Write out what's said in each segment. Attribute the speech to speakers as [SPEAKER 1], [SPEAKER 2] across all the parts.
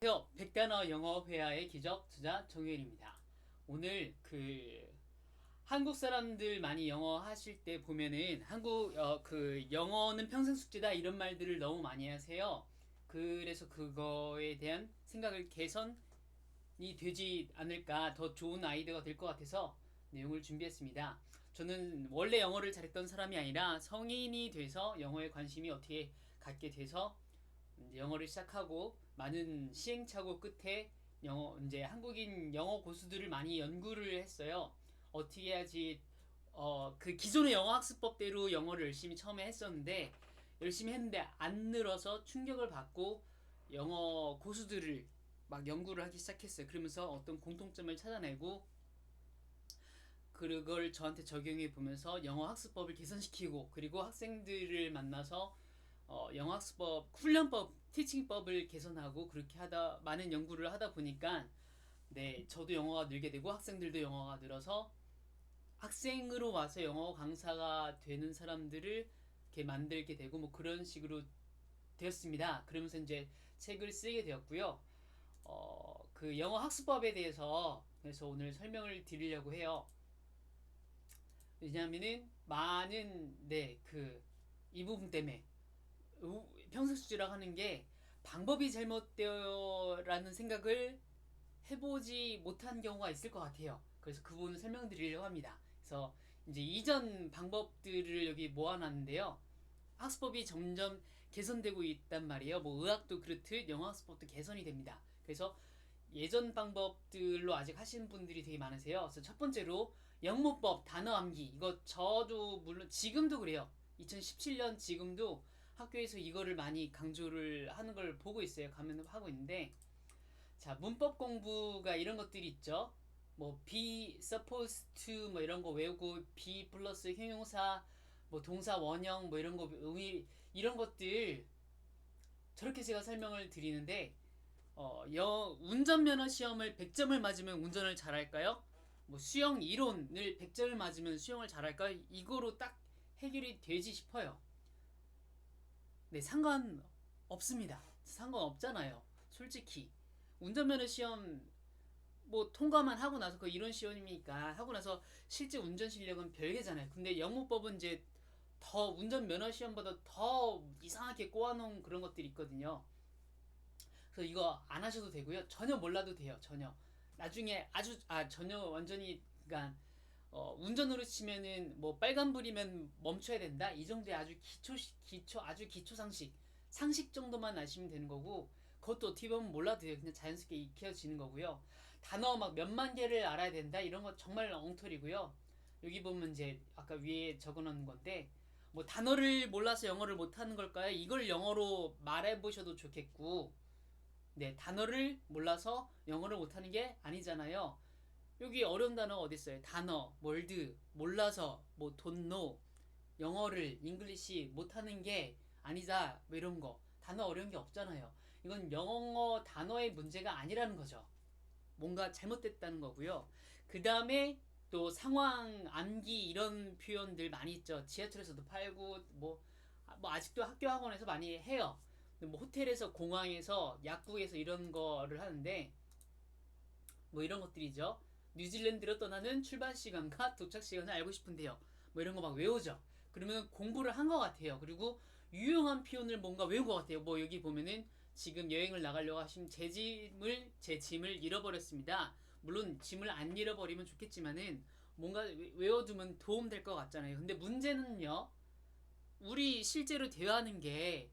[SPEAKER 1] 안녕하세요. 백단어 영어 회화의 기적 저자 정유일입니다. 오늘 한국 사람들 많이 영어 하실 때 보면은 영어는 평생 숙제다 이런 말들을 너무 많이 하세요. 그래서 그거에 대한 생각을 개선이 되지 않을까, 더 좋은 아이디어가 될 것 같아서 내용을 준비했습니다. 저는 원래 영어를 잘했던 사람이 아니라 성인이 돼서 영어에 관심이 어떻게 갖게 돼서 이제 영어를 시작하고 많은 시행착오 끝에 이제 한국인 영어 고수들을 많이 연구를 했어요. 어떻게 해야지 그 기존의 영어 학습법대로 영어를 열심히 처음에 했었는데 열심히 했는데 안 늘어서 충격을 받고 영어 고수들을 막 연구를 하기 시작했어요. 그러면서 어떤 공통점을 찾아내고 그걸 저한테 적용해 보면서 영어 학습법을 개선시키고, 그리고 학생들을 만나서 영어 학습법, 훈련법, 티칭법을 개선하고, 그렇게 하다 많은 연구를 하다 보니까 네, 저도 영어가 늘게 되고 학생들도 영어가 늘어서 학생으로 와서 영어 강사가 되는 사람들을 이렇게 만들게 되고 뭐 그런 식으로 되었습니다. 그러면서 이제 책을 쓰게 되었고요. 그 영어 학습법에 대해서 그래서 오늘 설명을 드리려고 해요. 왜냐하면은 많은 이 부분 때문에 평생수지라고 하는 게 방법이 잘못되어라는 생각을 해보지 못한 경우가 있을 것 같아요. 그래서 그 부분을 설명드리려고 합니다. 그래서 이제 이전 방법들을 여기 모아놨는데요. 학습법이 점점 개선되고 있단 말이에요. 뭐 의학도 그렇듯 영어 학습법도 개선이 됩니다. 그래서 예전 방법들로 아직 하시는 분들이 되게 많으세요. 그래서 첫 번째로 영문법 단어 암기, 이거 저도 물론 지금도 그래요. 2017년 지금도 학교에서 이거를 많이 강조를 하는 걸 보고 있어요. 가면 하고 있는데, 자, 문법 공부가 이런 것들이 있죠. 뭐 be supposed to 뭐 이런 거 외우고, be 플러스 형용사 뭐 동사 원형 뭐 이런 거 의미, 이런 것들 저렇게 제가 설명을 드리는데, 운전면허 시험을 100점을 맞으면 운전을 잘할까요? 뭐 수영 이론을 100점을 맞으면 수영을 잘할까요? 이거로 딱 해결이 되지 싶어요. 네, 상관없습니다. 상관없잖아요. 솔직히. 운전면허 시험 뭐 통과만 하고 나서 그 이론 시험이니까 하고 나서 실제 운전 실력은 별개잖아요. 근데 영문법은 이제 더 운전면허 시험보다 더 이상하게 꼬아놓은 그런 것들이 있거든요. 그래서 이거 안 하셔도 되고요. 전혀 몰라도 돼요. 전혀. 나중에 전혀 완전히 그러니까 운전으로 치면은 뭐 빨간불이면 멈춰야 된다. 이 정도의 아주 아주 기초 상식 정도만 아시면 되는 거고, 그것도 어떻게 보면 몰라도 돼요. 그냥 자연스럽게 익혀지는 거고요. 단어 막 몇만 개를 알아야 된다. 이런 거 정말 엉터리고요. 여기 보면 이제 아까 위에 적어놓은 건데, 뭐 단어를 몰라서 영어를 못하는 걸까요? 이걸 영어로 말해보셔도 좋겠고, 네, 단어를 몰라서 영어를 못하는 게 아니잖아요. 여기 어려운 단어 어디 있어요? 단어, 월드, 몰라서, 뭐 don't know, 영어를 잉글리시 못하는 게 아니다, 뭐 이런 거. 단어 어려운 게 없잖아요. 이건 영어 단어의 문제가 아니라는 거죠. 뭔가 잘못됐다는 거고요. 그 다음에 또 상황 암기 이런 표현들 많이 있죠. 지하철에서도 팔고 뭐 아직도 학교 학원에서 많이 해요. 뭐 호텔에서, 공항에서, 약국에서 이런 거를 하는데 뭐 이런 것들이죠. 뉴질랜드로 떠나는 출발 시간과 도착 시간을 알고 싶은데요. 뭐 이런 거 막 외우죠. 그러면 공부를 한 것 같아요. 그리고 유용한 표현을 뭔가 외운 것 같아요. 뭐 여기 보면은 지금 여행을 나가려고 하신 제 짐을 잃어버렸습니다. 물론 짐을 안 잃어버리면 좋겠지만은 뭔가 외워두면 도움 될 것 같잖아요. 근데 문제는요. 우리 실제로 대화하는 게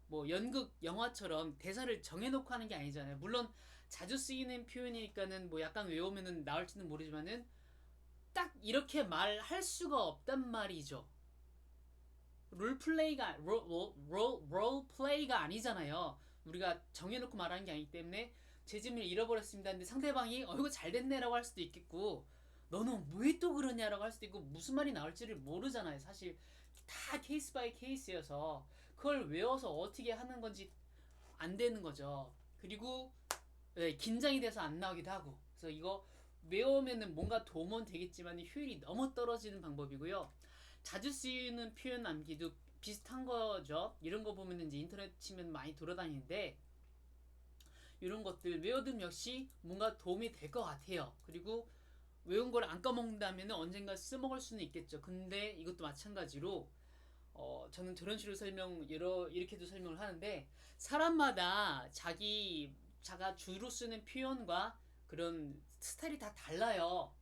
[SPEAKER 1] 뭐 연극 영화처럼 대사를 정해놓고 하는 게 아니잖아요. 물론 자주 쓰이는 표현이니까는 뭐 약간 외우면은 나올지는 모르지만은 딱 이렇게 말할 수가 없단 말이죠. 롤플레이가 아니잖아요. 우리가 정해놓고 말하는 게 아니기 때문에 제 짐을 잃어버렸습니다. 근데 상대방이 이거 잘 됐네라고 할 수도 있겠고, 너는 왜 또 그러냐라고 할 수도 있고, 무슨 말이 나올지를 모르잖아요. 사실 다 케이스 바이 케이스여서 그걸 외워서 어떻게 하는 건지 안 되는 거죠. 그리고 네, 긴장이 돼서 안 나오기도 하고. 그래서 이거 외우면은 뭔가 도움은 되겠지만 효율이 너무 떨어지는 방법이고요. 자주 쓰이는 표현 암기도 비슷한 거죠. 이런 거 보면 이제 인터넷 치면 많이 돌아다니는데, 이런 것들 외워두면 역시 뭔가 도움이 될 것 같아요. 그리고 외운 걸 안 까먹는다면 언젠가 쓰먹을 수는 있겠죠. 근데 이것도 마찬가지로 저는 저런 식으로 이렇게도 설명을 하는데, 사람마다 자가 주로 쓰는 표현과 그런 스타일이 다 달라요.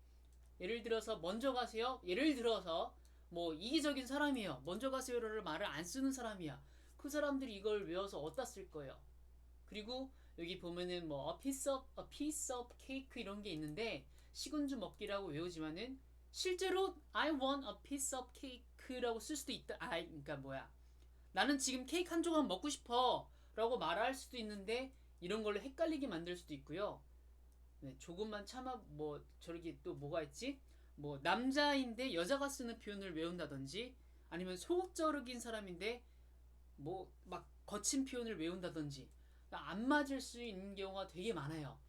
[SPEAKER 1] 예를 들어서 먼저 가세요. 예를 들어서 뭐 이기적인 사람이에요. 먼저 가세요를 말을 안 쓰는 사람이야. 그 사람들이 이걸 외워서 어디다 쓸 거예요. 그리고 여기 보면은 뭐 a piece of cake 이런 게 있는데 식은주 먹기라고 외우지만은 실제로 I want a piece of cake라고 쓸 수도 있다. 그러니까 뭐야? 나는 지금 케이크 한 조각 먹고 싶어라고 말할 수도 있는데 이런 걸로 헷갈리게 만들 수도 있고요. 네, 조금만 참아. 뭐 저렇게 또 뭐가 있지? 뭐 남자인데 여자가 쓰는 표현을 외운다든지, 아니면 소극적인 사람인데 뭐 막 거친 표현을 외운다든지, 그러니까 안 맞을 수 있는 경우가 되게 많아요.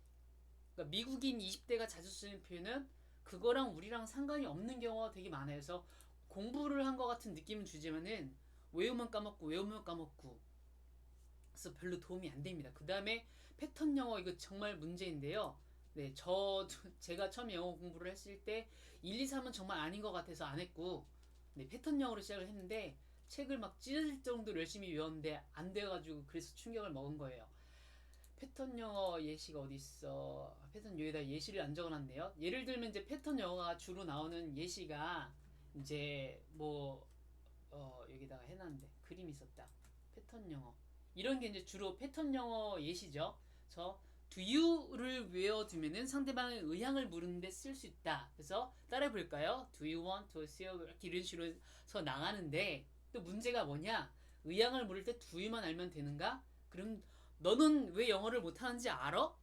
[SPEAKER 1] 그러니까 미국인 20대가 자주 쓰는 표현은 그거랑 우리랑 상관이 없는 경우가 되게 많아요. 그래서 공부를 한 것 같은 느낌은 주지만은 외우면 까먹고 그래서 별로 도움이 안 됩니다. 그 다음에 패턴 영어, 이거 정말 문제인데요. 네, 제가 처음 영어 공부를 했을 때 1, 2, 3은 정말 아닌 것 같아서 안 했고, 네, 패턴 영어로 시작을 했는데 책을 막 찢어질 정도로 열심히 외웠는데 안 돼가지고 그래서 충격을 먹은 거예요. 패턴 영어 예시가 어디 있어? 패턴 여기다 예시를 안 적어놨네요. 예를 들면 이제 패턴 영어가 주로 나오는 예시가 이제 뭐 여기다가 해놨는데 그림이 있었다. 패턴 영어 이런 게 이제 주로 패턴 영어 예시죠. 그래서 do you를 외워두면은 상대방의 의향을 물으는데 쓸 수 있다. 그래서 따라해 볼까요? Do you want to see 이렇게 이런 식으로 해서 나가는데, 또 문제가 뭐냐? 의향을 물을 때 do you만 알면 되는가? 그럼 너는 왜 영어를 못하는지 알아?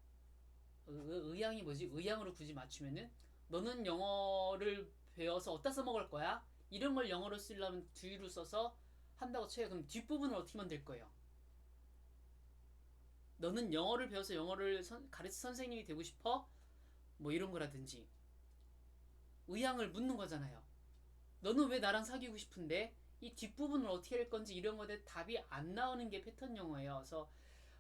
[SPEAKER 1] 의향이 뭐지? 의향으로 굳이 맞추면은 너는 영어를 배워서 어디다 써먹을 거야? 이런 걸 영어로 쓰려면 do를 써서 한다고 쳐요. 그럼 뒷부분을 어떻게 만들 거예요? 너는 영어를 배워서 영어를 가르치 선생님이 되고 싶어? 뭐 이런 거라든지 의향을 묻는 거잖아요. 너는 왜 나랑 사귀고 싶은데? 이 뒷부분을 어떻게 할 건지 이런 거에 답이 안 나오는 게 패턴 영어예요. 그래서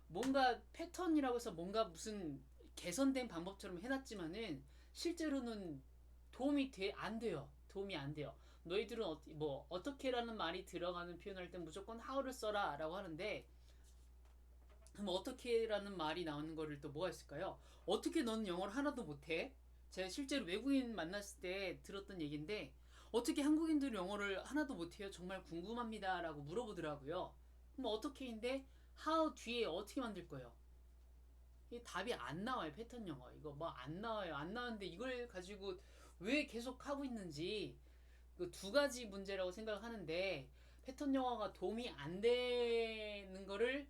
[SPEAKER 1] 뭔가 패턴이라고 해서 뭔가 무슨 개선된 방법처럼 해놨지만은 실제로는 안 돼요. 도움이 안 돼요. 너희들은 뭐 어떻게라는 말이 들어가는 표현할 땐 무조건 how를 써라라고 하는데, 그럼 어떻게라는 말이 나오는 거를 또 뭐가 있을까요? 어떻게 너는 영어를 하나도 못해? 제가 실제로 외국인 만났을 때 들었던 얘기인데, 어떻게 한국인들 영어를 하나도 못해요? 정말 궁금합니다라고 물어보더라고요. 그럼 어떻게인데 how 뒤에 어떻게 만들 거예요? 이 답이 안 나와요. 패턴 영어 이거 뭐 안 나와요. 안 나왔는데 이걸 가지고 왜 계속 하고 있는지, 그 두 가지 문제라고 생각을 하는데, 패턴 영어가 도움이 안 되는 거를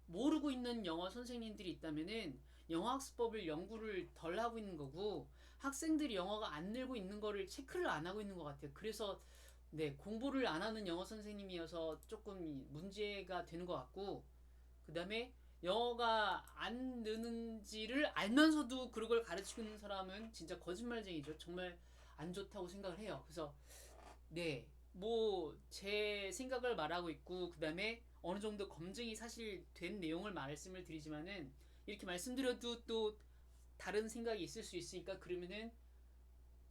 [SPEAKER 1] 모르고 있는 영어 선생님들이 있다면은 영어 학습법을 연구를 덜 하고 있는 거고, 학생들이 영어가 안 늘고 있는 거를 체크를 안 하고 있는 것 같아요. 그래서 네, 공부를 안 하는 영어 선생님이어서 조금 문제가 되는 것 같고, 그 다음에 영어가 안 느는지를 알면서도 그런 걸 가르치고 있는 사람은 진짜 거짓말쟁이죠. 정말 안 좋다고 생각을 해요. 그래서 네, 뭐 제 생각을 말하고 있고, 그 다음에 어느 정도 검증이 사실 된 내용을 말씀을 드리지만은 이렇게 말씀드려도 또 다른 생각이 있을 수 있으니까, 그러면은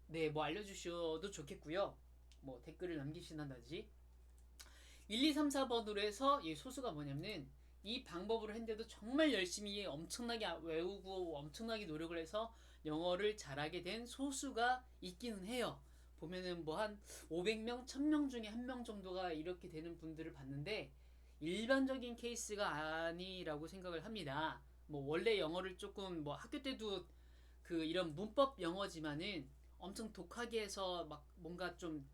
[SPEAKER 1] 네, 뭐 알려주셔도 좋겠고요. 뭐 댓글을 남기신다든지. 1, 2, 3, 4번으로 해서 이 소수가 뭐냐면은, 이 방법으로 했는데도 정말 열심히 엄청나게 외우고 엄청나게 노력을 해서 영어를 잘하게 된 소수가 있기는 해요. 보면은 뭐 한 500명, 1000명 중에 한 명 정도가 이렇게 되는 분들을 봤는데, 일반적인 케이스가 아니라고 생각을 합니다. 뭐 원래 영어를 조금 뭐 학교 때도 그 이런 문법 영어지만은 엄청 독하게 해서 막 뭔가 좀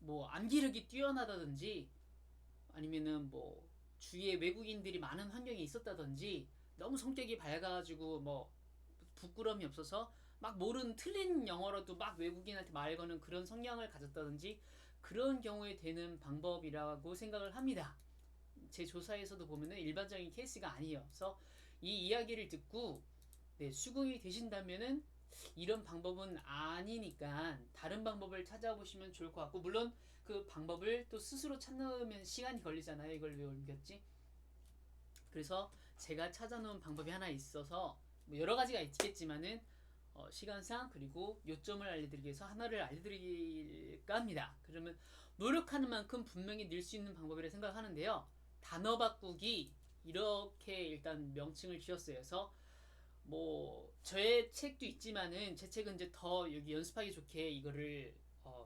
[SPEAKER 1] 뭐 암기력이 뛰어나다든지, 아니면은 뭐 주위에 외국인들이 많은 환경에 있었다든지, 너무 성격이 밝아가지고 뭐 부끄러움이 없어서 막 모르는 틀린 영어로도 막 외국인한테 말 거는 그런 성향을 가졌다든지, 그런 경우에 되는 방법이라고 생각을 합니다. 제 조사에서도 보면은 일반적인 케이스가 아니에요. 그래서 이 이야기를 듣고 네, 수긍이 되신다면은 이런 방법은 아니니까 다른 방법을 찾아보시면 좋을 것 같고, 물론 그 방법을 또 스스로 찾으면 시간이 걸리잖아요. 이걸 왜 옮겼지? 그래서 제가 찾아놓은 방법이 하나 있어서 뭐 여러 가지가 있겠지만은 시간상 그리고 요점을 알려드리기 위해서 하나를 알려드릴까 합니다. 그러면 노력하는 만큼 분명히 늘 수 있는 방법이라 생각하는데요. 단어 바꾸기 이렇게 일단 명칭을 지었어요. 그래서 뭐 저의 책도 있지만은 제 책은 이제 더 여기 연습하기 좋게 이거를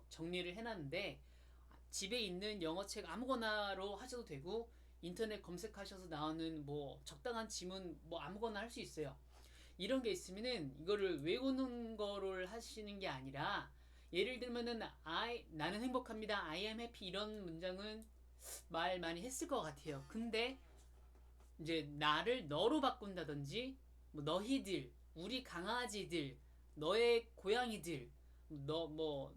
[SPEAKER 1] 정리를 해놨는데 집에 있는 영어책 아무거나로 하셔도 되고 인터넷 검색하셔서 나오는 뭐 적당한 지문 뭐 아무거나 할 수 있어요. 이런 게 있으면은 이거를 외우는 거를 하시는 게 아니라 예를 들면은 나는 행복합니다. I am happy 이런 문장은 말 많이 했을 것 같아요. 근데 이제 나를 너로 바꾼다든지 뭐 너희들, 우리 강아지들, 너의 고양이들,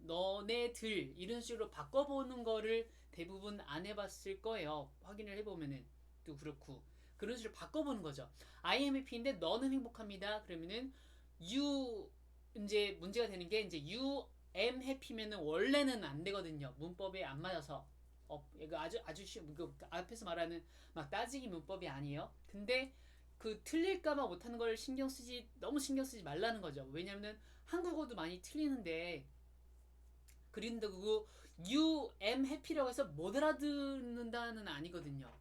[SPEAKER 1] 너네들 이런 식으로 바꿔보는 거를 대부분 안 해봤을 거예요. 확인을 해보면은 또 그렇고 그런 식으로 바꿔보는 거죠. I am happy인데 너는 행복합니다. 그러면은 you 이제 문제가 되는 게 이제 you am happy면은 원래는 안 되거든요. 문법에 안 맞아서. 이거 아주 쉬운 그 앞에서 말하는 막 따지기 문법이 아니에요. 근데 그 틀릴까봐 못하는 걸 너무 신경 쓰지 말라는 거죠. 왜냐면은 한국어도 많이 틀리는데 그런데 그거 you am happy라고 해서 못 알아듣는다는 아니거든요.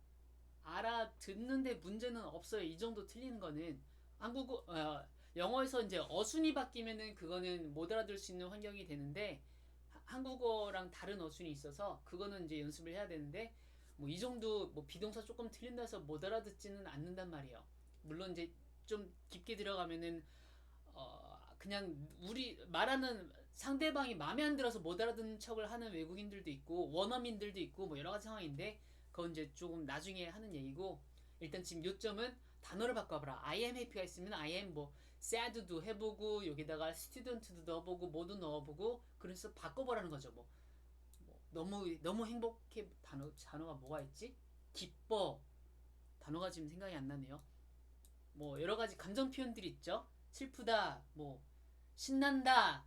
[SPEAKER 1] 알아듣는데 문제는 없어요. 이 정도 틀리는 거는 한국어 영어에서 이제 어순이 바뀌면은 그거는 못 알아들 수 있는 환경이 되는데 한국어랑 다른 어순이 있어서 그거는 이제 연습을 해야 되는데 뭐 이 정도 뭐 비동사 조금 틀린다 해서 못 알아듣지는 않는단 말이에요. 물론 이제 좀 깊게 들어가면은 그냥 우리 말하는 상대방이 마음에 안 들어서 못 알아듣는 척을 하는 외국인들도 있고 원어민들도 있고 뭐 여러 가지 상황인데 그건 이제 조금 나중에 하는 얘기고 일단 지금 요점은 단어를 바꿔봐라. I am happy가 있으면 I am 뭐 sad도 해보고 여기다가 student도 넣어보고 뭐도 넣어보고 그래서 바꿔보라는 거죠. 뭐 너무 행복해 단어가 뭐가 있지? 기뻐 단어가 지금 생각이 안 나네요. 뭐 여러 가지 감정 표현들이 있죠. 슬프다, 뭐 신난다,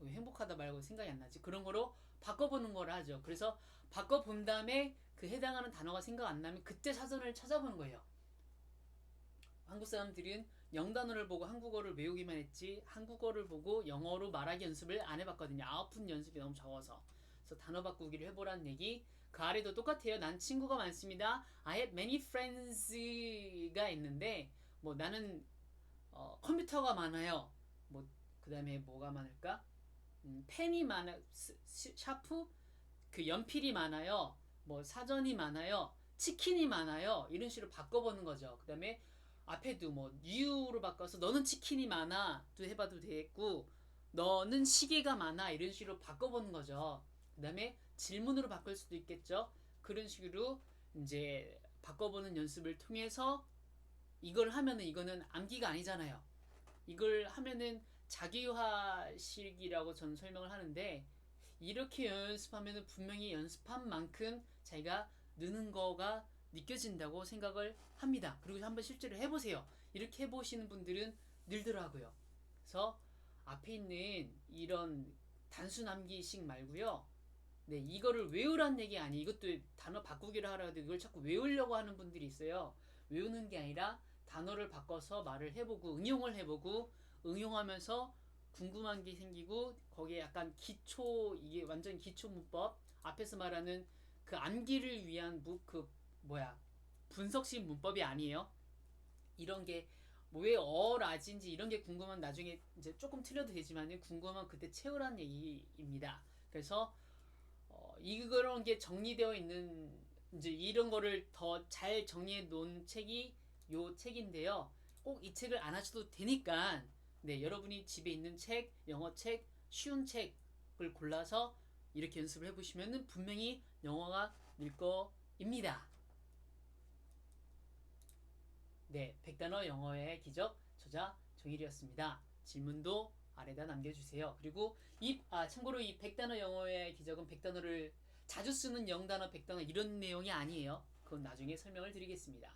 [SPEAKER 1] 행복하다 말고 생각이 안 나지. 그런 거로 바꿔보는 걸 하죠. 그래서 바꿔본 다음에 그 해당하는 단어가 생각 안 나면 그때 사전을 찾아보는 거예요. 한국 사람들은 영단어를 보고 한국어를 외우기만 했지 한국어를 보고 영어로 말하기 연습을 안 해봤거든요. 아웃풋 연습이 너무 적어서. 그래서 단어 바꾸기를 해보라는 얘기. 그 아래도 똑같아요. 난 친구가 많습니다. I have many friends가 있는데 뭐 나는 컴퓨터가 많아요. 뭐 그 다음에 뭐가 많을까? 펜이 많아, 샤프, 그 연필이 많아요. 뭐 사전이 많아요. 치킨이 많아요. 이런 식으로 바꿔보는 거죠. 그 다음에 앞에도 뭐 you로 바꿔서 너는 치킨이 많아 또 해봐도 되겠고 너는 시계가 많아 이런 식으로 바꿔보는 거죠. 그 다음에 질문으로 바꿀 수도 있겠죠. 그런 식으로 이제 바꿔보는 연습을 통해서 이걸 하면은 이거는 암기가 아니잖아요. 이걸 하면은 자기화식이라고 저는 설명을 하는데 이렇게 연습하면은 분명히 연습한 만큼 자기가 느는 거가 느껴진다고 생각을 합니다. 그리고 한번 실제로 해보세요. 이렇게 해보시는 분들은 늘더라고요. 그래서 앞에 있는 이런 단순 암기식 말고요. 네, 이거를 외우란 얘기 아니. 이것도 단어 바꾸기를 하라도 이걸 자꾸 외우려고 하는 분들이 있어요. 외우는 게 아니라 단어를 바꿔서 말을 해보고 응용을 해보고 응용하면서 궁금한 게 생기고 거기에 약간 기초 이게 완전 기초 문법 앞에서 말하는 그 암기를 위한 분석식 문법이 아니에요. 이런 게 뭐 왜 어라진지 이런 게 궁금한 나중에 이제 조금 틀려도 되지만 궁금한 그때 채우라는 얘기입니다. 그래서 이런 게 정리되어 있는 이제 이런 거를 더 잘 정리해 놓은 책이 요 책인데요. 꼭 이 책을 안 하셔도 되니까 네, 여러분이 집에 있는 책, 영어 책, 쉬운 책을 골라서 이렇게 연습을 해보시면 분명히 영어가 늘 거입니다. 네, 100단어 영어의 기적 저자 정일이었습니다. 질문도 아래다 남겨주세요. 그리고 참고로 이 100단어 영어의 기적은 100단어를 자주 쓰는 0단어, 100단어 이런 내용이 아니에요. 그건 나중에 설명을 드리겠습니다.